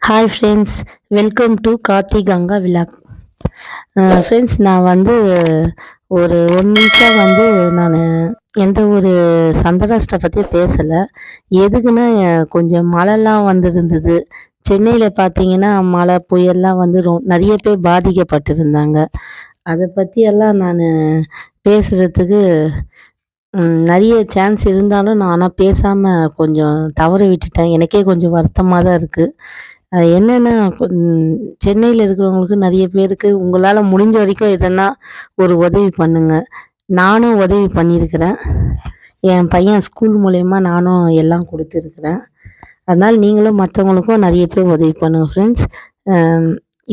Hi friends, welcome to Karthi Ganga vlog. Friends, நான் வந்து ஒரு 1 வீக்காக வந்து நான் எந்த ஒரு சந்திராஷ்டை பற்றி பேசலை. எதுக்குன்னா கொஞ்சம் மழைலாம் வந்துருந்தது. சென்னையில் பார்த்தீங்கன்னா மழை புயல்லாம் வந்து நிறைய பேர் பாதிக்கப்பட்டிருந்தாங்க. அதை பற்றியெல்லாம் நான் பேசுகிறதுக்கு நிறைய சான்ஸ் இருந்தாலும் நான் ஆனால் பேசாமல் கொஞ்சம் தவற விட்டுட்டேன். எனக்கே கொஞ்சம் வருத்தமாக தான் இருக்குது. என்னென்னா சென்னையில் இருக்கிறவங்களுக்கு நிறைய பேருக்கு உங்களால் முடிஞ்ச வரைக்கும் எதனா ஒரு உதவி பண்ணுங்க. நானும் உதவி பண்ணியிருக்கிறேன். என் பையன் ஸ்கூல் மூலயமா நானும் எல்லாம் கொடுத்துருக்குறேன். அதனால் நீங்களும் மற்றவங்களுக்கும் நிறைய பேர் உதவி பண்ணுங்கள் ஃப்ரெண்ட்ஸ்.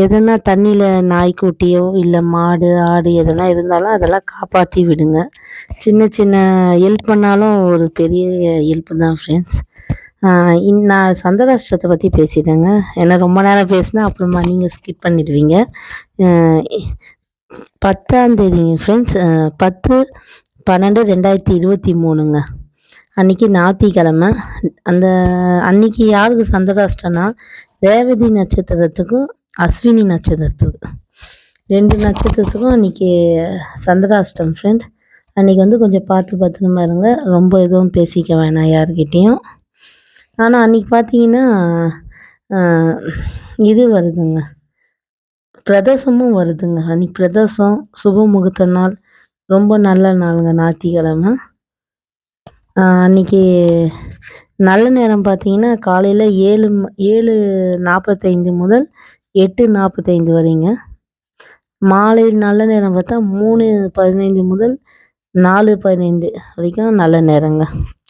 எதனா தண்ணியில் நாய்க்குட்டியோ இல்லை மாடு ஆடு எதனா இருந்தாலும் அதெல்லாம் காப்பாற்றி விடுங்க. சின்ன சின்ன ஹெல்ப் பண்ணாலும் ஒரு பெரிய ஹெல்ப்பு தான் ஃப்ரெண்ட்ஸ். நான் சந்திராஷ்டத்தை பற்றி பேசிட்டேங்க. ஏன்னா ரொம்ப நேரம் பேசினா அப்புறமா நீங்கள் ஸ்கிப் பண்ணிடுவீங்க. 10ஆம் தேதிங்க ஃப்ரெண்ட்ஸ், 10/12/2023ங்க. அன்றைக்கி ஞாயிற்றுக்கிழமை. அந்த அன்றைக்கி யாருக்கு சந்திராஷ்டம்னா ரேவதி நட்சத்திரத்துக்கும் அஸ்வினி நட்சத்திரத்துக்கும் 2 நட்சத்திரத்துக்கும் அன்றைக்கி சந்திராஷ்டம் ஃப்ரெண்ட். அன்றைக்கி வந்து கொஞ்சம் பார்த்து பத்திரமா இருங்க. ரொம்ப எதுவும் பேசிக்க வேணாம் யாருக்கிட்டேயும். ஆனால் அன்றைக்கி பார்த்தீங்கன்னா இது வருதுங்க, பிரதோஷமும் வருதுங்க. அன்றைக்கி பிரதோஷம், சுப முகூர்த்த நாள், ரொம்ப நல்ல நாளுங்க ஞாயிற்றுக்கிழமை. அன்றைக்கி நல்ல நேரம் பார்த்தீங்கன்னா காலையில் 7:45 முதல் 8:45 வரைங்க. மாலை நல்ல நேரம் பார்த்தா 3:15 முதல் 4:15 வரைக்கும் நல்ல நேரங்க.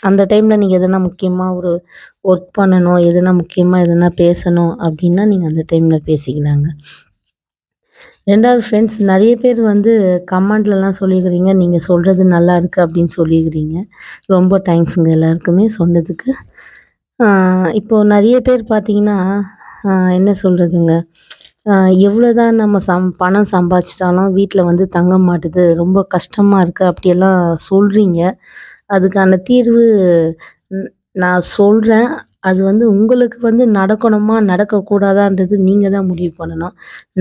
அந்த டைமில் நீங்கள் எதனா முக்கியமாக ஒரு ஒர்க் பண்ணணும், எதனா முக்கியமாக எதனா பேசணும் அப்படின்னா நீங்கள் அந்த டைமில் பேசிக்கலாங்க. 2வது ஃப்ரெண்ட்ஸ், நிறைய பேர் வந்து கமெண்ட்லலாம் சொல்லியிருக்கிறீங்க, நீங்கள் சொல்கிறது நல்லா இருக்குது அப்படின்னு சொல்லியிருக்கிறீங்க. ரொம்ப தேங்க்ஸுங்க எல்லாருக்குமே சொன்னதுக்கு. இப்போது நிறைய பேர் பார்த்தீங்கன்னா என்ன சொல்கிறதுங்க, எவ்வளோ தான் நம்ம பணம் சம்பாதிச்சிட்டாலும் வீட்டில் வந்து தங்க மாட்டுது, ரொம்ப கஷ்டமாக இருக்குது அப்படியெல்லாம் சொல்கிறீங்க. அதுக்கான தீர்வு நான் சொல்கிறேன். அது வந்து உங்களுக்கு வந்து நடக்கணுமா நடக்கக்கூடாதான்றது நீங்கள் தான் முடிவு பண்ணணும்.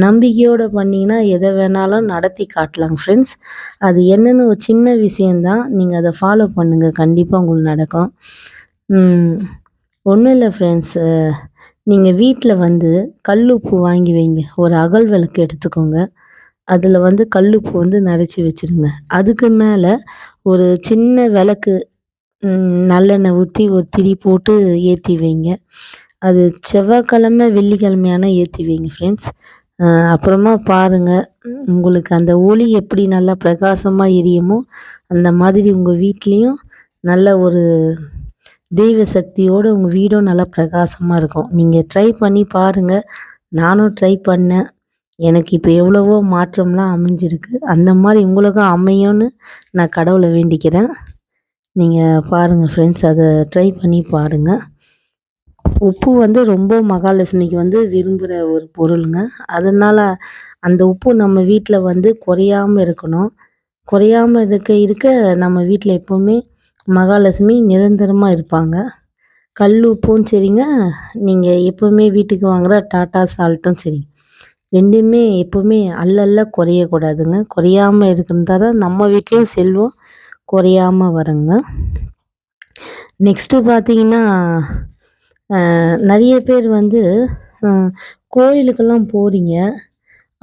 நம்பிக்கையோடு பண்ணிங்கன்னா எதை வேணாலும் நடத்தி காட்டலாங்க ஃப்ரெண்ட்ஸ். அது என்னென்னு ஒரு சின்ன விஷயந்தான், நீங்கள் அதை ஃபாலோ பண்ணுங்கள், கண்டிப்பாக உங்களுக்கு நடக்கும். ஒன்றும் இல்லை ஃப்ரெண்ட்ஸ், நீங்கள் வீட்டில் வந்து கல்லுப்பு வாங்கி வைங்க. ஒரு அகல் விளக்கு எடுத்துக்கோங்க. அதில் வந்து கல்லுப்பு வந்து நரைச்சி வச்சுருங்க. அதுக்கு மேலே ஒரு சின்ன விளக்கு நல்லெண்ணெய் ஊற்றி ஒரு திரி போட்டு ஏற்றி வைங்க. அது செவ்வாய்க்கிழமை வெள்ளிக்கிழமையான ஏற்றி வைங்க ஃப்ரெண்ட்ஸ். அப்புறமா பாருங்கள், உங்களுக்கு அந்த ஒளி எப்படி நல்லா பிரகாசமாக எரியுமோ அந்த மாதிரி உங்கள் வீட்லேயும் நல்ல ஒரு தெய்வ சக்தியோடு உங்கள் வீடும் நல்லா பிரகாசமாக இருக்கும். நீங்கள் ட்ரை பண்ணி பாருங்கள். நானும் ட்ரை பண்ணேன். எனக்கு இப்போ எவ்வளவோ மாற்றம்லாம் அமைஞ்சிருக்கு. அந்த மாதிரி உங்களுக்கும் அமையும்னு நான் கடவுளை வேண்டிக்கிறேன். நீங்கள் பாருங்கள் ஃப்ரெண்ட்ஸ், அதை ட்ரை பண்ணி பாருங்கள். உப்பு வந்து ரொம்ப மகாலட்சுமிக்கு வந்து விரும்புகிற ஒரு பொருளுங்க. அதனால் அந்த உப்பு நம்ம வீட்டில் வந்து குறையாமல் இருக்கணும். குறையாமல் இருக்க நம்ம வீட்டில் எப்போவுமே மகாலட்சுமி நிரந்தரமாக இருப்பாங்க. கல் உப்பும் சரிங்க, நீங்கள் எப்போவுமே வீட்டுக்கு வாங்குகிற டாட்டா சால்ட்டும் சரி, 2மே எப்போவுமே அல்ல குறையக்கூடாதுங்க. குறையாமல் இருக்கிறதா தான் நம்ம வீட்லேயும் செல்வம் குறையாமல் வருங்க. நெக்ஸ்ட்டு பார்த்தீங்கன்னா நிறைய பேர் வந்து கோயிலுக்கெல்லாம் போகிறீங்க.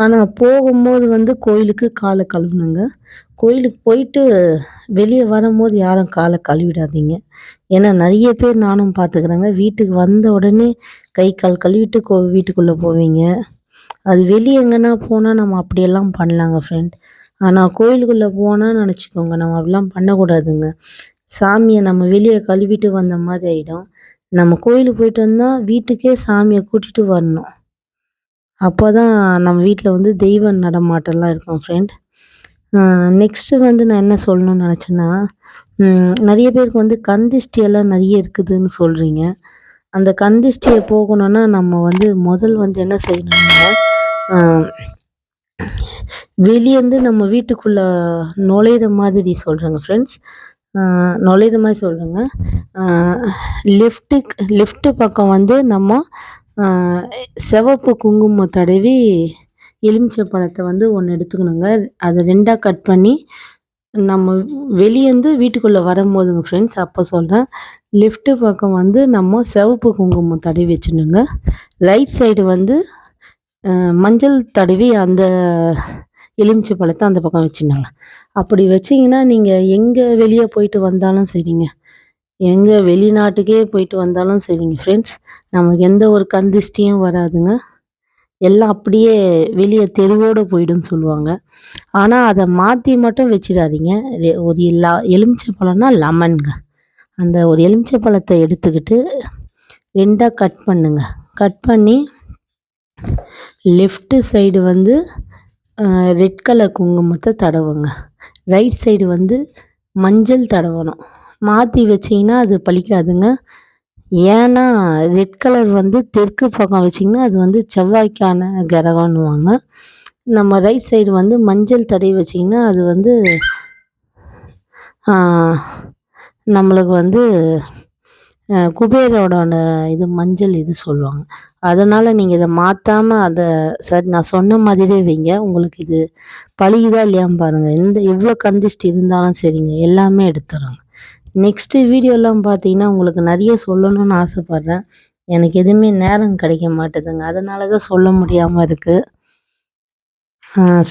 ஆனால் போகும்போது வந்து கோயிலுக்கு காலை கழுவணுங்க. கோயிலுக்கு போயிட்டு வெளியே வரும்போது யாரும் காலை கழுவிடாதீங்க. ஏன்னா நிறைய பேர் நானும் பார்த்துக்கிறேங்க, வீட்டுக்கு வந்த உடனே கை கால் கழுவிட்டு வீட்டுக்குள்ளே போவீங்க. அது வெளியே எங்கன்னா போனால் நம்ம அப்படியெல்லாம் பண்ணலாங்க ஃப்ரெண்ட். ஆனால் கோயிலுக்குள்ளே போனால் நினச்சிக்கோங்க, நம்ம அப்படிலாம் பண்ணக்கூடாதுங்க. சாமியை நம்ம வெளியே கழுவிட்டு வந்த மாதிரி ஆகிடும். நம்ம கோயிலுக்கு போயிட்டு வந்தால் வீட்டுக்கே சாமியை கூட்டிகிட்டு வரணும். அப்போ தான் நம்ம வீட்டில் வந்து தெய்வ நடமாட்டம்லாம் இருக்கும் ஃப்ரெண்ட். நெக்ஸ்ட்டு வந்து நான் என்ன சொல்லணும்னு நினச்சேன்னா, நிறைய பேருக்கு வந்து கந்திஷ்டியெல்லாம் நிறைய இருக்குதுன்னு சொல்கிறீங்க. அந்த கந்திஷ்டியை போகணுன்னா நம்ம வந்து முதல் வந்து என்ன செய்யணும்னா, வெளியேருந்து நம்ம வீட்டுக்குள்ளே நுழையிற மாதிரி சொல்கிறேங்க ஃப்ரெண்ட்ஸ். நுழையிற மாதிரி சொல்கிறேங்க. லெஃப்ட்டு பக்கம் வந்து நம்ம சிவப்பு குங்குமம் தடவி எலுமிச்சை பழத்தை வந்து ஒன்று எடுத்துக்கணுங்க. அதை 2ஆ கட் பண்ணி நம்ம வெளியேருந்து வீட்டுக்குள்ளே வரும்போதுங்க ஃப்ரெண்ட்ஸ், அப்போ சொல்கிறேன், லெஃப்ட்டு பக்கம் வந்து நம்ம சிவப்பு குங்குமம் தடவி வச்சுடணுங்க. ரைட் சைடு வந்து மஞ்சள் தடவி அந்த எலுமிச்சை பழத்தை அந்த பக்கம் வச்சுருந்தாங்க. அப்படி வச்சிங்கன்னா நீங்கள் எங்கே வெளியே போயிட்டு வந்தாலும் சரிங்க, எங்கே வெளிநாட்டுக்கே போயிட்டு வந்தாலும் சரிங்க ஃப்ரெண்ட்ஸ், நமக்கு எந்த ஒரு கண் திருஷ்டியும் வராதுங்க. எல்லாம் அப்படியே வெளியே தெருவோடு போயிடும்னு சொல்லுவாங்க. ஆனால் அதை மாற்றி மட்டும் வச்சிடாதீங்க. ஒரு எலுமிச்சை பழம்னா லெமனுங்க. அந்த ஒரு எலுமிச்சை பழத்தை எடுத்துக்கிட்டு 2ஆ கட் பண்ணுங்க. கட் பண்ணி லெஃப்ட்டு சைடு வந்து ரெட் கலர் குங்குமத்தை தடவுங்க. ரைட் சைடு வந்து மஞ்சள் தடவணும். மாற்றி வச்சிங்கன்னா அது பலிக்காதுங்க. ஏன்னா ரெட் கலர் வந்து தெற்கு பக்கம் வச்சிங்கன்னா அது வந்து செவ்வாய்க்கான கிரகம்னுவாங்க. நம்ம ரைட் சைடு வந்து மஞ்சள் தடவி வச்சிங்கன்னா அது வந்து நம்மளுக்கு வந்து குபேரோட இது மஞ்சள் இது சொல்லுவாங்க. அதனால் நீங்கள் இதை மாற்றாமல் அதை சரி நான் சொன்ன மாதிரியே வைங்க. உங்களுக்கு இது பழியுதா இல்லையான்னு பாருங்கள். எவ்வளோ கந்திஷ்டி இருந்தாலும் சரிங்க, எல்லாமே எடுத்துடுங்க. நெக்ஸ்ட்டு வீடியோலாம் பார்த்தீங்கன்னா உங்களுக்கு நிறைய சொல்லணும்னு ஆசைப்பட்றேன். எனக்கு எதுவுமே நேரம் கிடைக்க மாட்டேதுங்க. அதனால தான் சொல்ல முடியாமல் இருக்குது.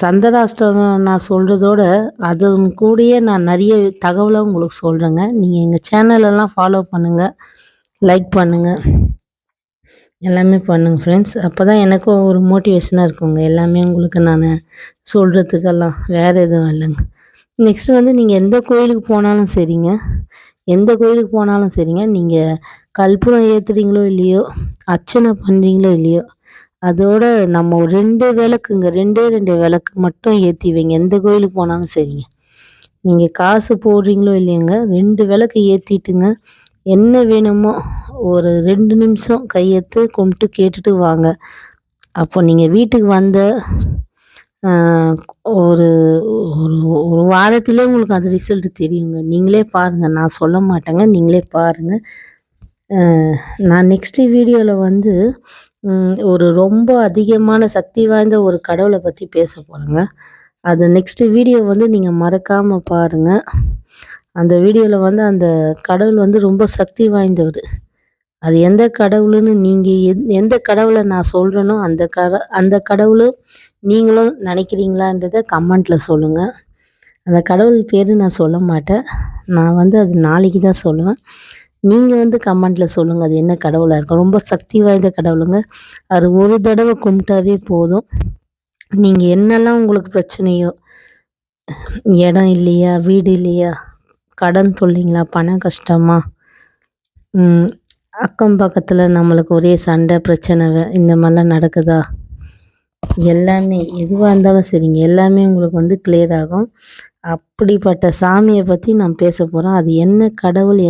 சந்திராஷ்டமம் நான் சொல்கிறதோட அது கூடயே நான் நிறைய தகவலை உங்களுக்கு சொல்கிறேங்க. நீங்கள் எங்கள் சேனலெல்லாம் ஃபாலோ பண்ணுங்கள், லைக் பண்ணுங்கள், எல்லாமே பண்ணுங்கள் ஃப்ரெண்ட்ஸ். அப்போ தான் எனக்கும் ஒரு மோட்டிவேஷனாக இருக்குங்க. எல்லாமே உங்களுக்கு நான் சொல்கிறதுக்கெல்லாம் வேறு எதுவும் இல்லைங்க. நெக்ஸ்ட்டு வந்து நீங்கள் எந்த கோயிலுக்கு போனாலும் சரிங்க, நீங்கள் கற்பூரம் ஏற்றுறீங்களோ இல்லையோ, அர்ச்சனை பண்ணுறீங்களோ இல்லையோ, அதோட நம்ம ஒரு 2 விளக்குங்க, 2 விளக்கு மட்டும் ஏற்றி வைங்க. எந்த கோயிலுக்கு போனாலும் சரிங்க. நீங்கள் காசு போடுறீங்களோ இல்லையோங்க, 2 விளக்கு ஏற்றிட்டுங்க, என்ன வேணுமோ ஒரு 2 நிமிஷம் கையெடுத்து கும்பிட்டு கேட்டுட்டு வாங்க. அப்போ நீங்கள் வீட்டுக்கு வந்த ஒரு ஒரு ஒரு வாரத்திலே உங்களுக்கு அது ரிசல்ட்டு தெரியுங்க. நீங்களே பாருங்கள், நான் சொல்ல மாட்டேங்க, நீங்களே பாருங்கள். நான் நெக்ஸ்ட்டு வீடியோவில் வந்து ஒரு ரொம்ப அதிகமான சக்தி வாய்ந்த ஒரு கடவுளை பற்றி பேச போகிறேங்க. அது நெக்ஸ்ட்டு வீடியோ வந்து நீங்கள் மறக்காமல் பாருங்கள். அந்த வீடியோவில் வந்து அந்த கடவுள் வந்து ரொம்ப சக்தி வாய்ந்தவர். அது எந்த கடவுளுன்னு நீங்கள் எந்த கடவுளை நான் சொல்கிறேனோ அந்த கடவுளும் நீங்களும் நினைக்கிறீங்களான்றதை கமெண்ட்டில் சொல்லுங்கள். அந்த கடவுள் பேர் நான் சொல்ல மாட்டேன். நான் வந்து அது நாளைக்கு தான் சொல்லுவேன். நீங்கள் வந்து கமெண்ட்டில் சொல்லுங்கள் அது என்ன கடவுளாக இருக்கும். ரொம்ப சக்தி வாய்ந்த கடவுளுங்க. அது ஒரு தடவை கும்பிட்டாவே போதும். நீங்கள் என்னெல்லாம் உங்களுக்கு பிரச்சனையோ, இடம் இல்லையா, வீடு இல்லையா, கடன் தொல்லைங்களா, பண கஷ்டமா, அக்கம் பக்கத்தில் நம்மளுக்கு ஒரே சண்டை பிரச்சனை இந்த மாதிரிலாம் நடக்குதா, எல்லாமே எதுவாக இருந்தாலும் சரிங்க, எல்லாமே உங்களுக்கு வந்து கிளியர் ஆகும். அப்படிப்பட்ட சாமியை பற்றி நான் பேச போகிறேன். அது என்ன கடவுள்,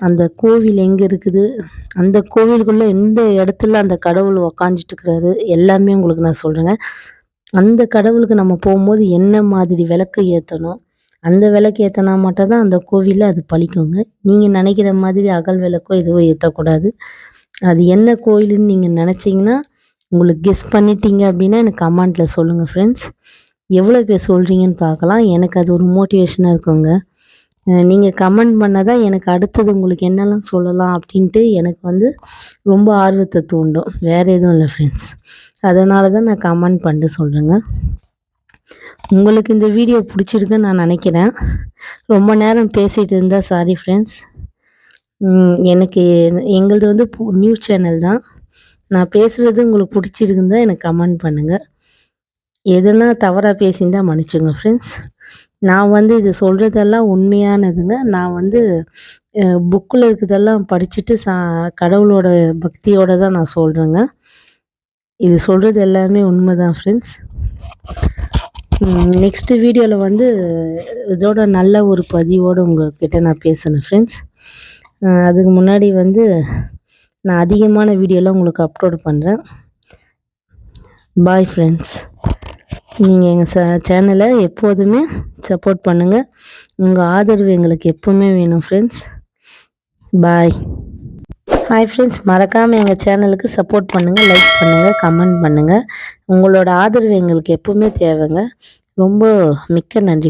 அந்த கோவில் எங்கே இருக்குது, அந்த கோவிலுக்குள்ளே எந்த இடத்துல அந்த கடவுள் உக்காந்துட்டுருக்கிறாரு, எல்லாமே உங்களுக்கு நான் சொல்கிறேங்க. அந்த கடவுளுக்கு நம்ம போகும்போது என்ன மாதிரி விளக்கு ஏற்றணும், அந்த விளக்கு ஏற்றினா மட்டும் தான் அந்த கோவிலில் அது பலிக்குங்க. நீங்கள் நினைக்கிற மாதிரி அகல் விளக்கோ எதுவோ ஏற்றக்கூடாது. அது என்ன கோயிலுன்னு நீங்கள் நினச்சிங்கன்னா, உங்களுக்கு கெஸ் பண்ணிட்டீங்க அப்படின்னா எனக்கு கமெண்ட்டில் சொல்லுங்கள் ஃப்ரெண்ட்ஸ். எவ்வளோ பேர் சொல்கிறீங்கன்னு பார்க்கலாம். எனக்கு அது ஒரு மோட்டிவேஷனாக இருக்குங்க. நீங்கள் கமெண்ட் பண்ணால் தான் எனக்கு அடுத்தது உங்களுக்கு என்னெல்லாம் சொல்லலாம் அப்படின்ட்டு எனக்கு வந்து ரொம்ப ஆர்வத்தை தூண்டும். வேறு எதுவும் இல்லை ஃப்ரெண்ட்ஸ். அதனால தான் நான் கமெண்ட் பண்ணிட்டு சொல்கிறேங்க. உங்களுக்கு இந்த வீடியோ பிடிச்சிருக்குன்னு நான் நினைக்கிறேன். ரொம்ப நேரம் பேசிகிட்டு இருந்தால் சாரி ஃப்ரெண்ட்ஸ். எனக்கு எங்களது வந்து நியூஸ் சேனல் தான். நான் பேசுகிறது உங்களுக்கு பிடிச்சிருக்குன்னு தான் எனக்கு கமெண்ட் பண்ணுங்கள். எதுனா தவறாக பேசியிருந்தால் மன்னிச்சுங்க ஃப்ரெண்ட்ஸ். நான் வந்து இது சொல்கிறதெல்லாம் உண்மையானதுங்க. நான் வந்து புக்கில் இருக்கிறதெல்லாம் படிச்சுட்டு கடவுளோட பக்தியோடு தான் நான் சொல்கிறேங்க. இது சொல்கிறது எல்லாமே உண்மை தான் ஃப்ரெண்ட்ஸ். நெக்ஸ்ட்டு வீடியோவில் வந்து இதோட நல்ல ஒரு பதிவோடு உங்கள்கிட்ட நான் பேசுகிறேன் ஃப்ரெண்ட்ஸ். அதுக்கு முன்னாடி வந்து நான் அதிகமான வீடியோலாம் உங்களுக்கு அப்லோட் பண்ணுறேன். Bye friends. நீங்கள் எங்கள் சேனலை எப்போதுமே சப்போர்ட் பண்ணுங்கள். உங்கள் ஆதரவு எங்களுக்கு எப்போவுமே வேணும் ஃப்ரெண்ட்ஸ். பாய். ஹாய் ஃப்ரெண்ட்ஸ், மறக்காமல் எங்கள் சேனலுக்கு சப்போர்ட் பண்ணுங்கள், லைக் பண்ணுங்கள், கமெண்ட் பண்ணுங்கள். உங்களோட ஆதரவு எங்களுக்கு எப்பவுமே தேவைங்க. ரொம்ப மிக்க நன்றி.